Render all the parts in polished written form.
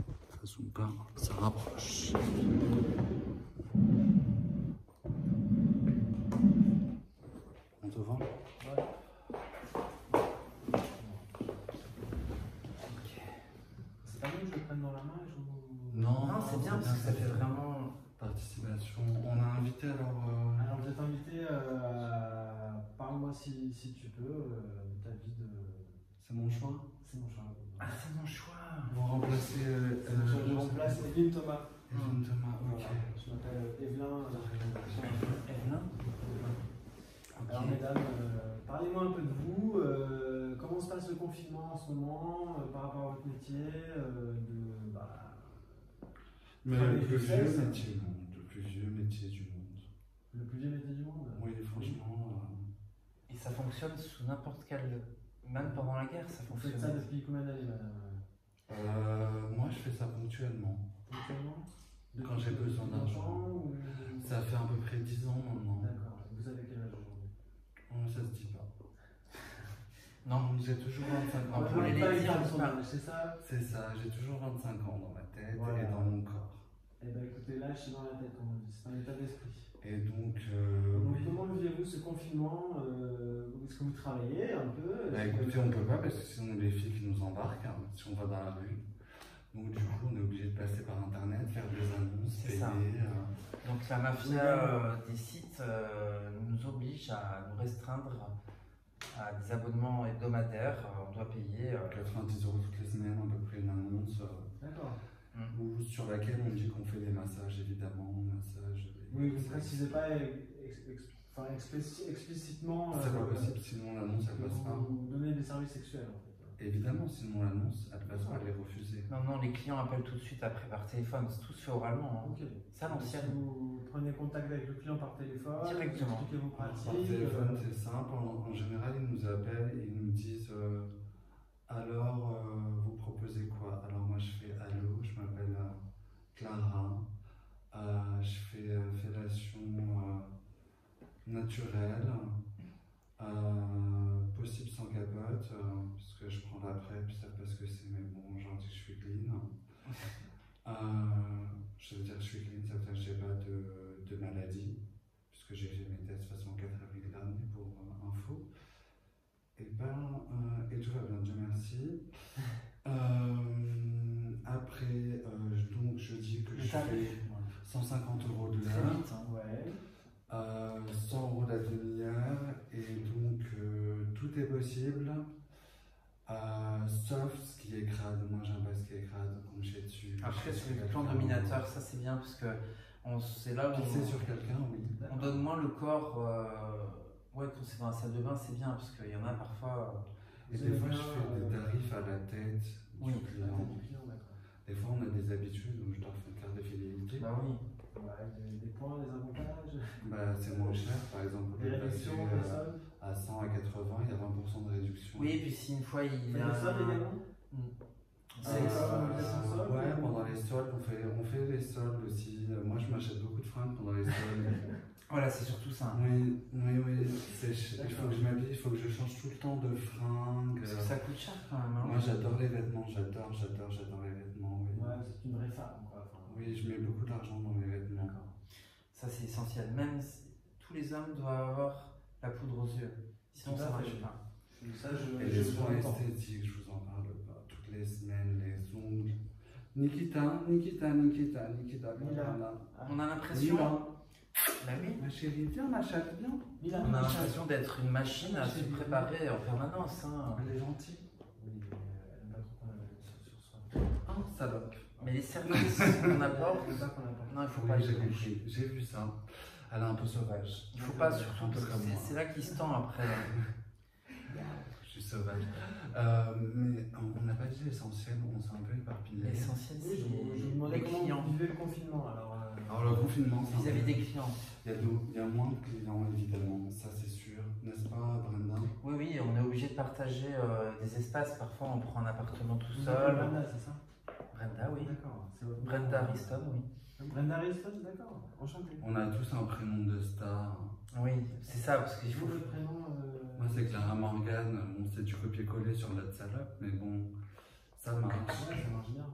Ça zoome pas, ça rapproche. On te voit? Ouais. C'est pas mieux que je le prenne dans la main et je vous... Non, c'est bien parce que ça fait vraiment participation. On a invité alors. Alors vous êtes invité, parle-moi si tu peux de ta vie de... C'est mon choix. C'est mon choix. Ah, c'est mon choix. Vous remplacez. Je remplace Evelyne Thomas. Evelyne Thomas, ok. Voilà. Je m'appelle Evelyn. Evelyn. Alors mesdames, parlez-moi un peu de vous. Comment se passe le confinement en ce moment par rapport à votre métier Mais le plus vieux métier du monde. Le plus vieux métier du monde. Le plus vieux métier du monde? Oui, franchement. Et ça fonctionne sous n'importe quel... Même pendant la guerre, ça Vous fonctionne. faites ça depuis combien d'années, madame? Moi, je fais ça ponctuellement. Ponctuellement? Quand j'ai besoin d'argent. Ou... Ça fait à peu près 10 ans maintenant. D'accord. Vous avez quel âge aujourd'hui? Ça se dit pas. Non, J'ai toujours 25 ans. pour les dire, c'est ça? C'est ça, j'ai toujours 25 ans dans ma tête Voilà. et dans mon corps. Eh bien écoutez, là je suis dans la tête, comme on dit, c'est un état d'esprit. Et donc, Donc oui. comment vivez-vous ce confinement? Est-ce que vous travaillez un peu? Bah, écoutez, on peut pas parce que sinon les filles qui nous embarquent, hein, si on va dans la rue. Donc du coup, on est obligé de passer par internet, faire des annonces, C'est payer. ça. Donc la mafia des sites nous oblige à nous restreindre à des abonnements hebdomadaires. On doit payer 90 € toutes les semaines, à peu près une annonce. D'accord. Ou sur laquelle on dit qu'on fait des massages, évidemment, massages. Oui, vous ne précisez pas explicitement. C'est pas possible, sinon l'annonce elle passe pas. Vous donnez des services sexuels en fait. Évidemment, sinon l'annonce elle passe pas, elle est refusée. Non, les clients appellent tout de suite après par téléphone, tout se fait oralement. Hein. Ok. C'est à l'ancienne. Vous prenez contact avec le client par téléphone, Directement. vous expliquez vos pratiques. Par téléphone, c'est simple. En général, ils nous appellent et ils nous disent alors, vous proposez quoi? Alors, moi, je fais allô, je m'appelle Clara, je fais fellation naturelle, possible sans capote, parce que je prends la PrEP, ils savent pas ce que c'est, mais bon, j'en dis que je suis clean. Je veux dire que je suis clean, ça veut dire que j'ai pas de maladie, puisque j'ai fait mes tests façon 4 avril dernier pour info. Et tout va bien, Dieu merci. Après, donc je dis que je fais 150 € de Très l'heure, vite. Hein. Ouais. 100 € la demi-heure, et donc tout est possible, sauf ce qui est crade. Moi, j'aime pas ce qui est crade, comme j'ai dessus. Après, sur le plan dominateur, ça c'est bien parce que c'est là où Pisser sur quelqu'un, oui. on donne moins le corps. Ouais, quand c'est dans la salle de bain, c'est bien parce qu'il y en a parfois. Et des fois, je fais des tarifs à la tête Oui. du client. Des fois, on a des habitudes où je dois faire une carte de fidélité. Bah oui. Ouais, des points, des avantages. Bah, c'est moins cher, par exemple, Des de passer réductions, des soldes. à 100 à 80, il y a 20% de réduction. Oui, et puis si une fois il Vous faites des soldes également? Ouais, pendant les soldes, on fait les soldes aussi. Moi, je m'achète beaucoup de fringues pendant les soldes. Voilà, c'est surtout ça. Oui. Il faut que je m'habille, il faut que je change tout le temps de fringues. Parce que ça coûte cher quand même. Hein. Moi, j'adore les vêtements, j'adore les vêtements. Oui. Ouais, c'est une vraie femme, quoi. Enfin, Oui, je mets beaucoup d'argent dans mes vêtements. Ça, c'est essentiel. Même tous les hommes doivent avoir la poudre aux yeux. Sinon, ça ne marche pas. Ça, Et les soins esthétiques, je vous en parle pas. Toutes les semaines, les ongles. Nikita. On a l'impression. Bah oui. Ma chérie, viens, ma chatte, viens. On a l'impression d'être une machine à se préparer en permanence. Hein. Elle est gentille. Oui, elle n'a pas trop qu'on a sur soi. Oh, salope. Mais les services qu'on apporte, non, il faut pas. J'ai compris, j'ai vu ça. Elle est un peu sauvage. Il faut pas surtout. Un peu comme moi. C'est là qu'il se tend après. Je suis sauvage. Mais on n'a pas dit l'essentiel, on s'est un peu éparpillé. L'essentiel, Oui, je vous c'est demandais les comment clients. vous vivez le confinement. Alors le confinement, c'est Vis-à-vis des clients. il y a moins de clients évidemment, ça c'est sûr, n'est-ce pas Brenda? Oui, on est obligé de partager des espaces. Parfois, on prend un appartement tout seul. Brenda, c'est ça? Brenda, oui. D'accord. Brenda Ariston, oui. Brenda Ariston, d'accord. Enchanté. On a tous un prénom de star. Oui, c'est ça, parce qu'il faut. Le prénom. Moi c'est Clara Morgan, bon, c'est du copier-coller sur l'autre salope, mais bon, Ça marche. Ouais, ça marche bien.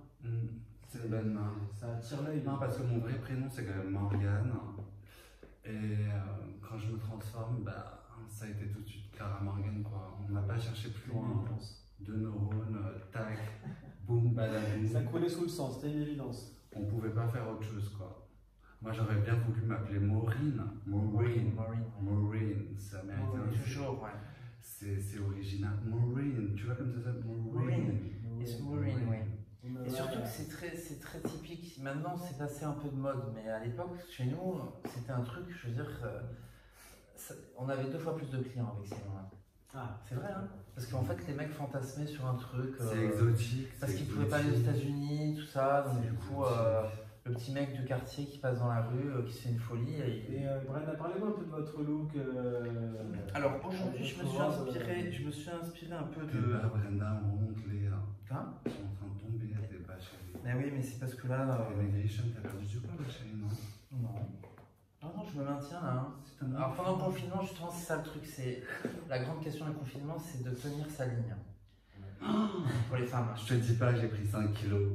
C'est une bonne marque. Ça attire l'œil. Non, parce que mon vrai prénom c'est quand même Morgane. Et quand je me transforme, bah, ça a été tout de suite Clara Morgane, quoi. On n'a pas cherché plus loin. Deux neurones, tac, boum, badaboum. Ça coulait sous le sang, c'était une évidence. On pouvait pas faire autre chose, quoi. Moi j'aurais bien voulu m'appeler Maureen. Maureen, c'est américain. Toujours, ouais. C'est original. Maureen, tu vois comme ça s'appelle Maureen. It's Maureen, oui. Et surtout que c'est très typique. Maintenant, c'est passé un peu de mode, mais à l'époque, chez nous, c'était un truc, je veux dire, on avait 2 fois plus de clients avec ces noms-là. Ah, c'est vrai, hein. Parce qu'en fait, les mecs fantasmaient sur un truc. C'est exotique. Parce qu'ils pouvaient pas aller aux États-Unis, tout ça. Donc, du coup, le petit mec du quartier qui passe dans la rue, qui se fait une folie. Et Brenda, parlez-moi un peu de votre look. Alors aujourd'hui, je me suis inspiré un peu T'es de. pas Brenda, honte, Léa. Hein? Ils sont en train de tomber, t'es pas chérie. Mais oui, mais c'est parce que là. T'es maigrichon, t'as perdu du poids, ma chérie, non? Non. Non, je me maintiens là. Hein. Alors pendant le confinement, justement, c'est ça le truc. C'est la grande question du confinement, c'est de tenir sa ligne. Pour les femmes. Je te dis pas, j'ai pris 5 kilos.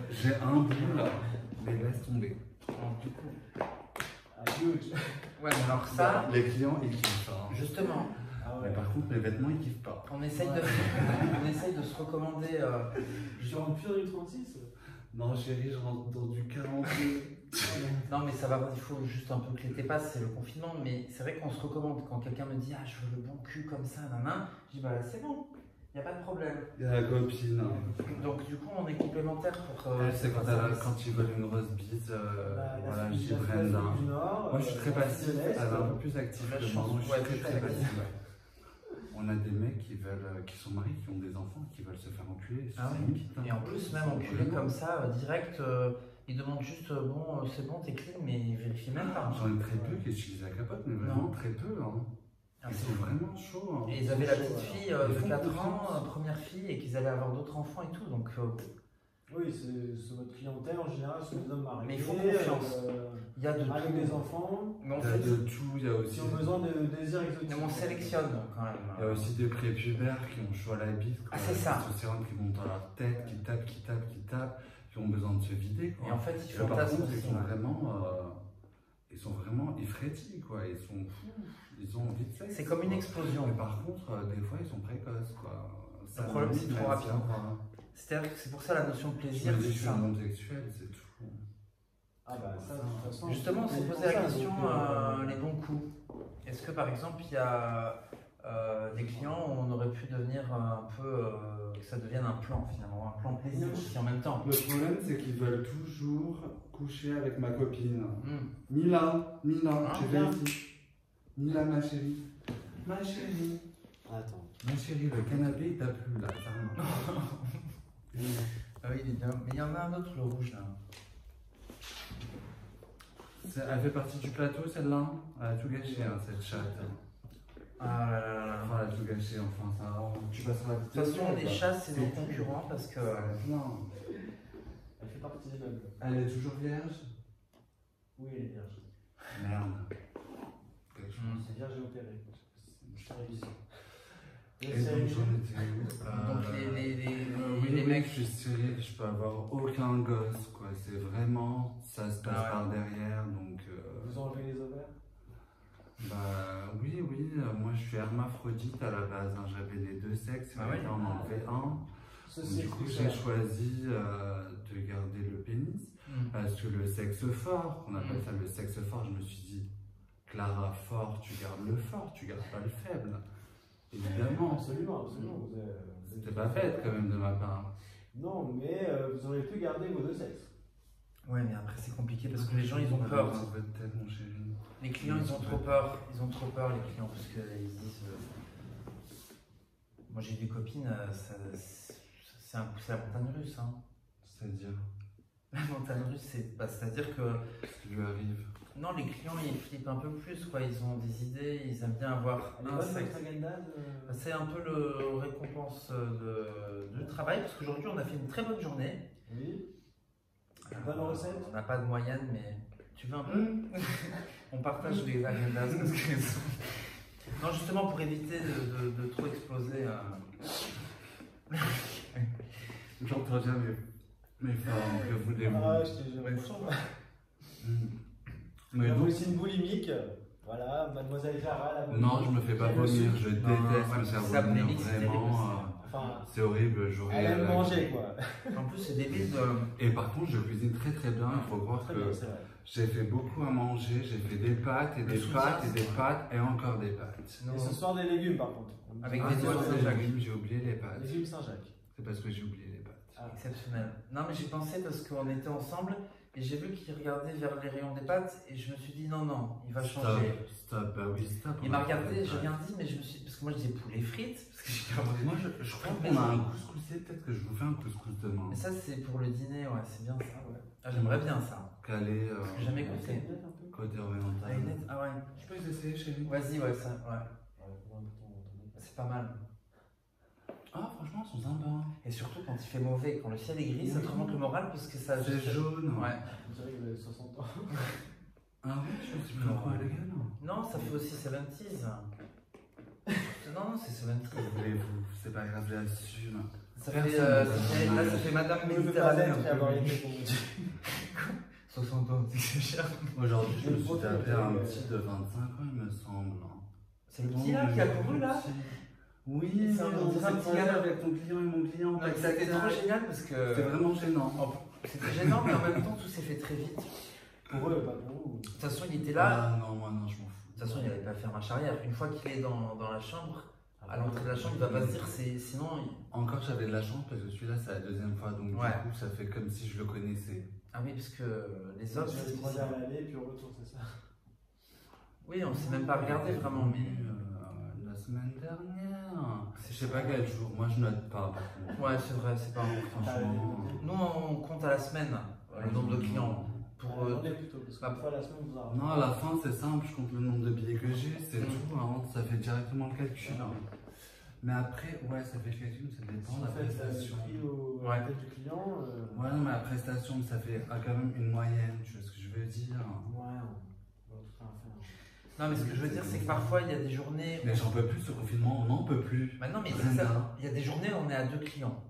J'ai un bout là, mais laisse tomber. Donc, du coup. Huge. Ouais, mais alors ça. Les clients ils kiffent. Hein. Justement. Ah ouais. Mais par contre, mes vêtements ils kiffent pas. On essaye, on essaye de se recommander. Je rentre plus dans du 36. Non, chérie, je rentre dans du 42. Non, mais ça va, il faut juste un peu que l'été passe, c'est le confinement. Mais c'est vrai qu'on se recommande. Quand quelqu'un me dit, ah, je veux le bon cul comme ça, nanana, je dis, bah c'est bon. Il n'y a pas de problème. Il y a la copine. Donc du coup on est complémentaires pour... C'est quand ils veulent une grosse bise, voilà, je dis Brenda. Moi je suis très passif, elle est un peu plus active que moi. Moi je suis très passif. On a des mecs qui sont mariés, qui ont des enfants, qui veulent se faire enculer. Ah oui. Et en plus même enculé comme ça, direct, ils demandent juste, bon c'est bon t'es clean, mais ils vérifient même pas. J'en ai très peu qui utilisent la capote, mais vraiment très peu. Hein. Ils sont vraiment chauds. Hein. Et ils avaient la petite fille de 4 ans, première fille, et qu'ils allaient avoir d'autres enfants et tout. Donc, oui, c'est votre clientèle en général, c'est des hommes mariés. Mais il faut confiance. Il y a de avec tout. des enfants. Mais en il y a de tout, il y a aussi. Qui ont besoin de désirs exotiques. Mais on sélectionne quand même. Il y a aussi des prépubères qui ont chaud à la bise. Ah, c'est ça. Qui montent dans leur tête, qui tapent, qui ont besoin de se vider. Quoi. Et en fait, ils font fantasment aussi. Ils sont vraiment effrétis, quoi. Ils sont fous. Ils ont envie de sexe. C'est comme une explosion. Mais par contre, des fois, ils sont précoces, quoi. Le problème, c'est trop rapide. C'est-à-dire que c'est pour ça la notion de plaisir. Je suis un homosexuel, c'est tout. Ah bah ça, de toute façon. Justement, on s'est posé la question, les bons coups. Est-ce que par exemple, il y a des clients où on aurait pu devenir un peu, que ça devienne un plan finalement, un plan plaisir aussi en même temps. Le problème, c'est qu'ils veulent toujours coucher avec ma copine. Mila, tu vérifies. Mila, ma chérie. Ma chérie. Attends. Ma chérie, le canapé, il t'a plu là, carrément. Ah oui, il est bien. Mais il y en a un autre, le rouge là. Elle fait partie du plateau, celle-là. Elle a tout gâché, hein, cette chatte. Ah là là là. Elle a tout gâché, enfin, ça. Tu passeras la De toute façon, les chats, c'est nos concurrents parce que. Non. Elle fait partie des meubles. Elle est toujours vierge? Oui, elle est vierge. Merde. C'est vierge et opéré. Je t'ai réussi. Et donc j'en étais où? Donc les mecs. Je suis sérieux, je peux avoir aucun gosse, quoi. C'est vraiment, ça se passe par derrière, donc. Vous enlevez les ovaires? Bah oui, moi je suis hermaphrodite à la base, hein. J'avais les deux sexes, mais on en enlevait un. Donc, du coup j'ai choisi de garder le pénis, parce que le sexe fort, on appelle ça le sexe fort, je me suis dit, Clara, fort, tu gardes le fort, tu gardes pas le faible. Évidemment. Absolument. C'était pas fait quand même de ma part. Non, mais vous auriez pu garder vos deux sexes. Ouais, mais après c'est compliqué parce que les gens ils ont peur. Mon chéri. Les clients ils ont trop peur. Ils ont trop peur, les clients, parce qu'ils se disent. Moi j'ai des copines, c'est la montagne russe. Hein. C'est-à-dire? La montagne russe, c'est-à-dire que. Qu'est-ce qui lui arrive? Non, les clients ils flippent un peu plus, quoi. Ils ont des idées, ils aiment bien avoir un sexe. C'est un peu le récompense du travail, parce qu'aujourd'hui on a fait une très bonne journée. Oui. Bonne recette. On n'a pas de moyenne, mais tu veux un peu? On partage les agendas parce que non, justement pour éviter de trop exploser. J'entends jamais mes formes, que voulez-vous. Ah, je te jure. Mais Donc, donc, c'est une boulimique. Voilà, mademoiselle Clara, la boulimique. non, je me fais pas vomir, je déteste me faire ça, vomir, boulimie, c'est terrible vraiment. aussi. Enfin, C'est horrible, j'aurais. elle aime manger, quoi. En plus, c'est débile de. Et par contre, je cuisine très très bien, il faut croire Très que bien, c'est vrai. j'ai fait beaucoup à manger, j'ai fait des pâtes et Le des soutien, pâtes et c'est des vrai. pâtes et encore des pâtes. Non, Et ce soir, des légumes, par contre. Avec Ah, des c'est doigts de vrai, Saint-Jacques. j'ai oublié les pâtes. Légumes Saint-Jacques. C'est parce que j'ai oublié les pâtes. Ah, exceptionnel. Non, mais j'ai pensé parce qu'on était ensemble et j'ai vu qu'il regardait vers les rayons des pâtes et je me suis dit non, non, il va changer. Stop, bah oui, stop. Il m'a regardé, j'ai rien dit, mais je me suis. Parce que moi je disais poulet frites. Parce que j'ai commandé. Moi, je crois qu'on a un couscoussier, peut-être que je vous fais un couscous demain. Mais ça, c'est pour le dîner, ouais, c'est bien ça. ah ouais. Ah, j'aimerais bien ça. Calé, J'ai jamais goûté. Peut-être un peu. côté Ah, oriental. ah ouais. Je peux les essayer chez lui? Vas-y, ouais, ça, ouais. C'est pas mal. Ah, franchement, ils sont sympas. Et surtout quand il fait mauvais, quand le ciel est gris, ça te remonte le moral parce que ça. C'est jaune. Ouais. On dirait qu'il avait 60 ans. Ah oui, je suis pas trop légal. Non, ça fait aussi 70s. Non, c'est 70s. Que voulez-vous? C'est pas grave, j'assume. Ça fait, là, ça fait Madame On ne peut pas Méditerranée. être et avoir été pour vous dire. 60 ans, c'est cher. Aujourd'hui, je me suis Je tapé me un protège. petit de 25 ans, il me semble. C'est le petit là qui a couru là. Oui, C'est un on petit s'est petit croisé gars. avec ton client et mon client. Non, c'était trop génial parce que. C'était vraiment gênant. C'était gênant, mais en même temps, tout s'est fait très vite. Pour eux, pas pour vous. De toute façon, il était là. Ah non, moi non, je m'en fous. De toute façon, il n'allait pas faire marche arrière. Une fois qu'il est dans la chambre, à l'entrée de la chambre, il va pas se dire sinon. Encore, j'avais de la chance parce que celui-là, c'est la deuxième fois. Donc, Ouais. du coup, ça fait comme si je le connaissais. Ah oui, parce que les autres. Tu vas se croiser à l'aller, puis au retour, c'est ça. Oui, on s'est même pas regardé vraiment, mais. La semaine dernière. Je sais pas quel jour. Moi, je note pas, par contre. Ouais, c'est vrai, c'est pas important. Franchement. Nous, on compte à la semaine le nombre de clients. Pour. Attendez plutôt, parce qu'une fois la semaine, vous en Non, à la fin, c'est simple. Je compte le nombre de billets que j'ai. C'est Mm. tout. Hein, ça fait directement le calcul. Mais après, ouais, ça fait le calcul, mais ça dépend de la prestation. à Ouais. la tête du client. Ouais, non, mais la prestation, ça fait quand même une moyenne. Tu vois ce que je veux dire? Ouais, on va tout faire. Non, mais ce que je veux dire, c'est que parfois, il y a des journées. Mais j'en peux plus, ce confinement, on n'en peut plus. Bah non, mais c'est Brenda. ça. Il y a des journées où on est à 2 clients.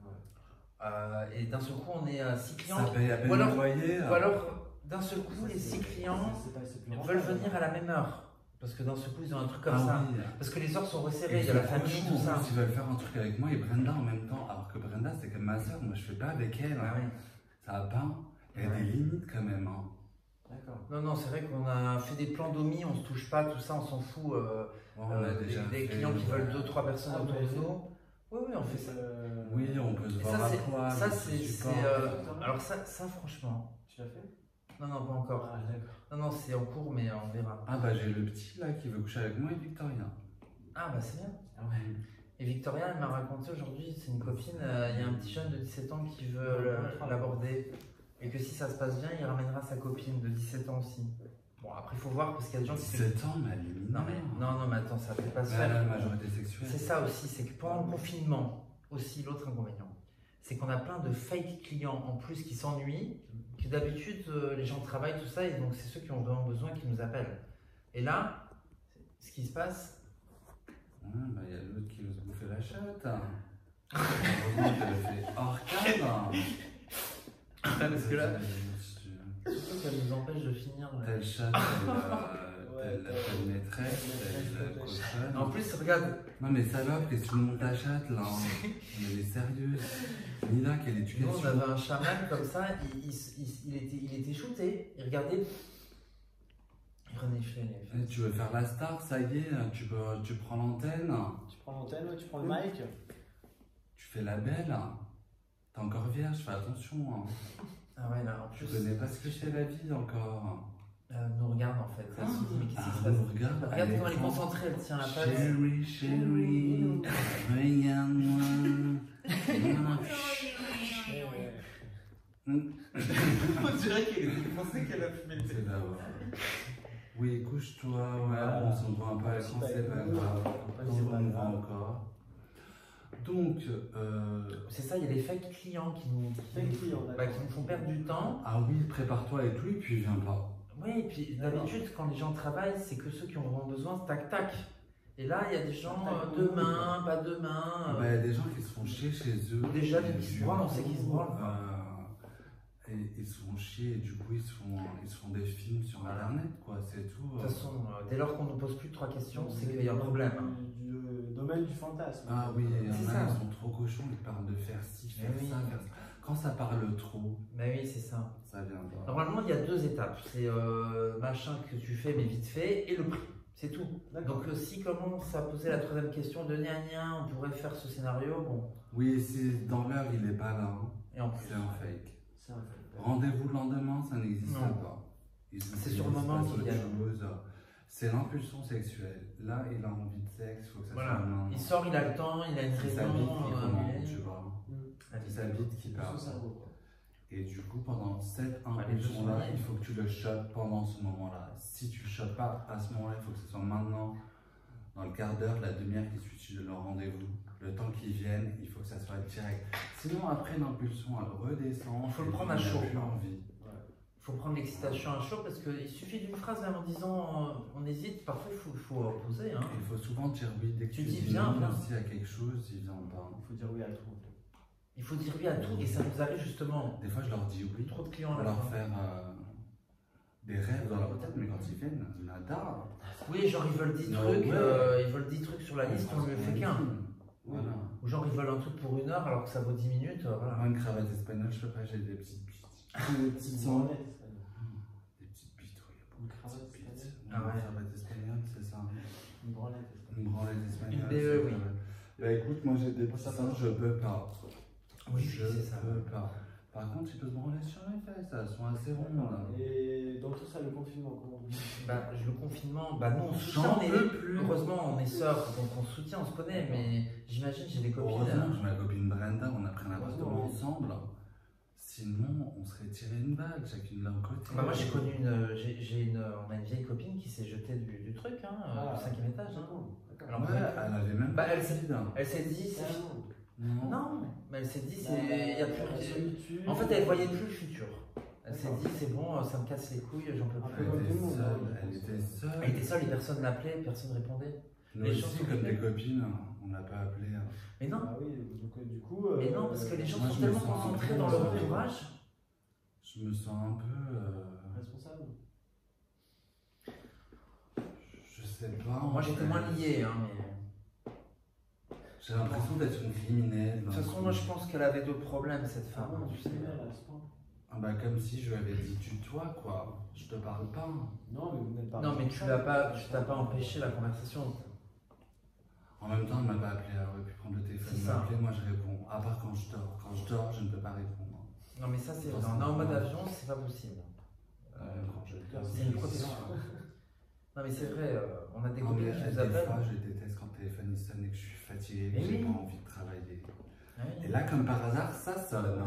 Ouais. Et d'un seul coup, on est à 6 clients. Ça paye à peine Ou alors- le loyer. Ou alors, d'un seul coup, les 6 clients C'est plus veulent venir à la même heure. Parce que d'un seul coup, ils ont un truc comme Ah ça. oui. Parce que les heures sont Et resserrées, il y a la famille, franchement, tout ça. en plus, ils veulent faire un truc avec moi et Brenda en même temps. Alors que Brenda, c'est comme ma soeur, moi je fais pas avec elle. Ah oui. Ça va pas. Il y a des limites quand même. Hein. D'accord. Non, non, c'est vrai qu'on a fait des plans d'omis, on se touche pas, tout ça, on s'en fout. Bon, on a déjà Des fait, clients qui veulent 2-3 personnes Ah, autour vous de avez nous. Oui, oui, on fait ça. Oui, on peut se Et voir ça, à c'est. poil. Ça, on se c'est. supporte. Alors, ça, franchement. Tu l'as fait? Non, non, pas encore. Ah, d'accord. Non, non, c'est en cours, mais on verra. Ah bah j'ai le petit là qui veut coucher avec moi et Victoria. Ah, bah c'est bien. Ah ouais. Et Victoria, elle m'a raconté aujourd'hui, c'est une copine, il y a un petit jeune de 17 ans qui veut l'aborder. Et que si ça se passe bien, il ramènera sa copine de 17 ans aussi. Bon, après, il faut voir parce qu'il y a des gens qui. 17 ans, mais elle est Non, mais attends, ça fait pas se Mais elle a faire. la majorité sexuelle. C'est ça aussi, c'est que pendant le confinement, aussi l'autre inconvénient, c'est qu'on a plein de fake clients en plus qui s'ennuient, que d'habitude les gens travaillent, tout ça, et donc c'est ceux qui ont vraiment besoin qui nous appellent. Et là, ce qui se passe, Ouais, bah il y a l'autre qui veut se bouffer la chatte. Heureusement qu'elle a fait hors cadre. parce que là, surtout qu'elle nous empêche de finir. Là. Telle chatte, telle maîtresse, telle cochonne. En plus, regarde, Non mais salope, qu'est-ce que tu montes ta chatte là? Elle est sérieuse. Nina, quelle nous éducation? on avait un chaman comme ça, il était shooté, il regardait, il reniflait les Eh, tu veux faire la star, ça y est, tu prends l'antenne, Tu prends l'antenne, tu prends le mic. tu fais la belle. T'es encore vierge, fais attention. Hein. Ah ouais, là, en Tu plus, connais pas ce que c'est la vie encore. nous regarde en fait. Elle se dit, mais qu'est-ce qui se Ah, passe? regarde, Regarde à comment elle est l'écran. concentrée, elle tient la patte. Chérie, chérie, regarde-moi. On dirait qu'elle était pensée qu'elle a fumé le C'est d'abord. Oui, couche-toi, ouais, on s'en voit un peu à l'écran, c'est pas grave. C'est pas On voit grave. encore. Donc, C'est ça, il y a les fake clients qui nous, Fake clients, d'accord. qui nous font perdre du temps. ah oui, prépare-toi et tout, et puis viens pas. Oui, et puis d'habitude, quand les gens travaillent, c'est que ceux qui ont vraiment besoin, tac tac. Et là, il y a des gens, demain, pas demain. Il y a des gens qui se font chier chez eux. Des jeunes qui se branlent, on sait qu'ils se branlent. Et ils se font chier et du coup ils se font des films sur internet, quoi, c'est tout. De toute façon, dès lors qu'on ne pose plus de 3 questions, c'est qu'il y a un problème. Du domaine du fantasme. Ah oui, il y en a, ils sont trop cochons, ils parlent de faire ci, faire ça, faire ça. Quand ça parle trop, mais oui, c'est ça. Ça vient pas. Normalement, il y a 2 étapes. C'est machin que tu fais, mais vite fait, et le prix. C'est tout. Donc, si commence à poser la 3e question de gna gna, on pourrait faire ce scénario, bon. Oui, si dans l'heure il n'est pas là, hein. Et en plus, c'est un fake. Rendez-vous le lendemain, ça n'existe pas. C'est sur le moment qu'il y a. C'est l'impulsion sexuelle. Là, il a envie de sexe, il faut que ça soit maintenant. Il sort, il a le temps, il a une raison. Tu vois. C'est sa bite qui parle. Et du coup, pendant cette impulsion-là, il faut que tu le chopes pendant ce moment-là. Si tu ne le chopes pas à ce moment-là, il faut que ce soit maintenant, dans le quart d'heure, la demi-heure qui suit le rendez-vous. Le temps qu'ils viennent, il faut que ça soit direct. Sinon, après l'impulsion, elle redescend. Il faut le prendre à chaud. Il faut prendre l'excitation à chaud parce qu'il suffit d'une phrase même en disant on hésite, parfois il faut poser. Hein. Il faut souvent dire oui dès que tu dis viens aussi à quelque chose, ils viennent pas. Il faut dire oui à tout. Il faut dire oui à tout et ça nous arrive justement. Des fois je leur dis oui. Trop de clients pour leur faire des rêves dans leur tête, mais quand ils viennent, nada. Oui, genre ils veulent 10 trucs, ils veulent 10 trucs sur la liste, on ne le fait qu'un. Voilà. Ou genre ils veulent un truc pour 1 heure alors que ça vaut 10 minutes. Voilà. Moi, une cravate espagnole, je peux pas, j'ai des petites bites. Des petites branlettes. Des petites bites, oui. Une cravate espagnole. Ah ouais, une cravate espagnole, c'est ça. Une branlette espagnole. Une branlette espagnole. Une BE, oui. Bah écoute, moi j'ai des petits seins, je peux pas. Oui, je peux pas. Par contre, tu peux se branler sur les fesses, elles sont assez rondes. Et dans tout ça, le confinement, comment vous le confinement, nous on soutient, heureusement on est sœurs, donc on soutient, on se connaît, mais j'imagine j'ai des copines. Heureusement, j'ai ma copine Brenda, on a pris un appartement ensemble. Sinon, on serait tiré une balle, chacune de leur côté. Moi j'ai connu on a une vieille copine qui s'est jetée du truc, du 5e étage. Alors, elle avait même elle s'est dit, non, mais elle s'est dit, il y a plus. En fait, elle voyait plus le futur. Elle s'est dit, c'est bon, ça me casse les couilles, j'en peux plus. Elle était seule. Elle était seule et personne l'appelait, personne répondait. Nous aussi, comme des copines, on n'a pas appelé. Mais non. Ah oui, donc du coup. Mais non, parce que les gens sont tellement concentrés dans leur entourage. Je me sens un peu. Responsable. Je sais pas. Moi, j'étais moins lié, mais. J'ai l'impression d'être une criminelle. De toute façon, moi je pense qu'elle avait d'autres problèmes, cette femme. Tu sais. Comme si je lui avais dit tutoie, quoi. Je te parle pas. Non, mais vous n'êtes pas. Non, mais tu t'as pas empêché la conversation. En même temps, elle m'a pas appelé, elle aurait pu prendre le téléphone, m'appeler, moi je réponds. À part quand je dors. Quand je dors, je ne peux pas répondre. Non, mais ça, c'est. En mode avion, c'est pas possible. Quand je dors, c'est une protection. Non, mais c'est vrai, on a des copines qui nous appellent. Des fois, je déteste quand le téléphone sonne et que je suis fatigué, que j'ai pas envie de travailler. Et là, comme par hasard, ça sonne.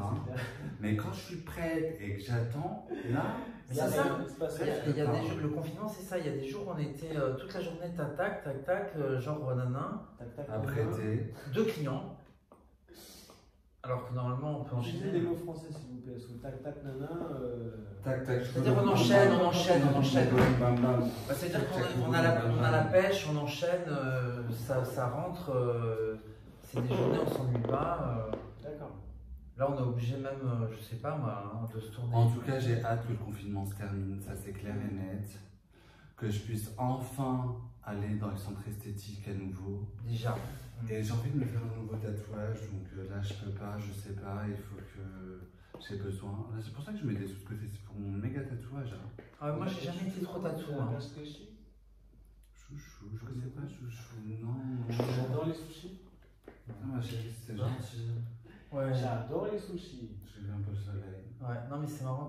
Mais quand je suis prête et que j'attends, là, c'est ça. Le confinement, c'est ça. Il y a des jours où on était toute la journée tac tac, genre nanan. Apprêté. 2 clients. Alors que normalement, on peut enchaîner. Utilisez des mots français, s'il vous plaît. Sous tac tac nana. Tac tac. C'est-à-dire on enchaîne. C'est-à-dire qu'on a la pêche, on enchaîne, ça rentre. C'est des journées, on s'ennuie pas. D'accord. Là, on est obligé même, je sais pas moi, de se tourner. En tout cas, j'ai hâte que le confinement se termine, ça c'est clair et net. Que je puisse enfin aller dans le centre esthétique à nouveau. Déjà. Et j'ai envie de me faire un nouveau tatouage, donc là je peux pas, je sais pas, il faut que j'ai besoin. C'est pour ça que je mets des sous de côté, c'est pour mon méga tatouage. Moi j'ai jamais été trop tatoué. Chouchou, je connais pas chouchou, non. J'adore les sushis. Ma chérie, c'est gentil. Ouais. J'adore les sushis. J'ai vu un peu le soleil. Ouais, non mais c'est marrant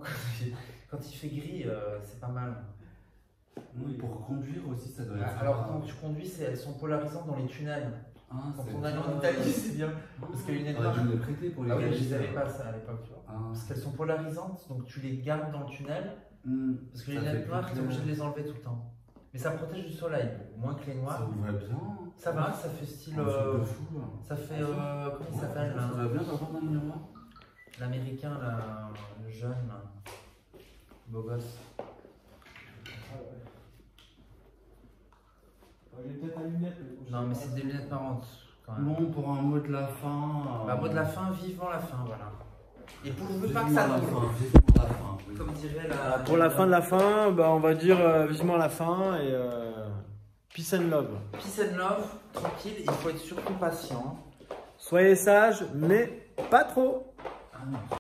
quand il fait gris, c'est pas mal. Oui, pour conduire aussi, ça doit être. Alors quand tu conduis, elles sont polarisantes dans les tunnels. Quand on allait en Italie, c'est bien. Parce que les lunettes noires. Je me les prêtais pour les oui, je les avais pas ça à l'époque, tu vois. Parce qu'elles sont polarisantes, donc tu les gardes dans le tunnel. Parce que les lunettes noires, tu es obligé de les enlever tout le temps. Mais ça protège du soleil, moins que les noirs. Ça vous va bien. Ça va, ça fait style. Ça fait. Comment il s'appelle Ça va bien par dans le miroir. L'américain, là, le jeune, là. Beau gosse. J'ai peut-être la lunette, mais Non, mais c'est des lunettes marrantes quand même. Bon, pour un mot de la fin. Bah, mot de la fin, vivement la fin, voilà. Et pour je veux pas que vivement ça la dure. fin, vivement la fin. Oui. Comme dirait la. Pour la fin de la fin, bah, on va dire vivement la fin et peace and love. Peace and love, tranquille, il faut être surtout patient. Soyez sages, mais pas trop. Ah non.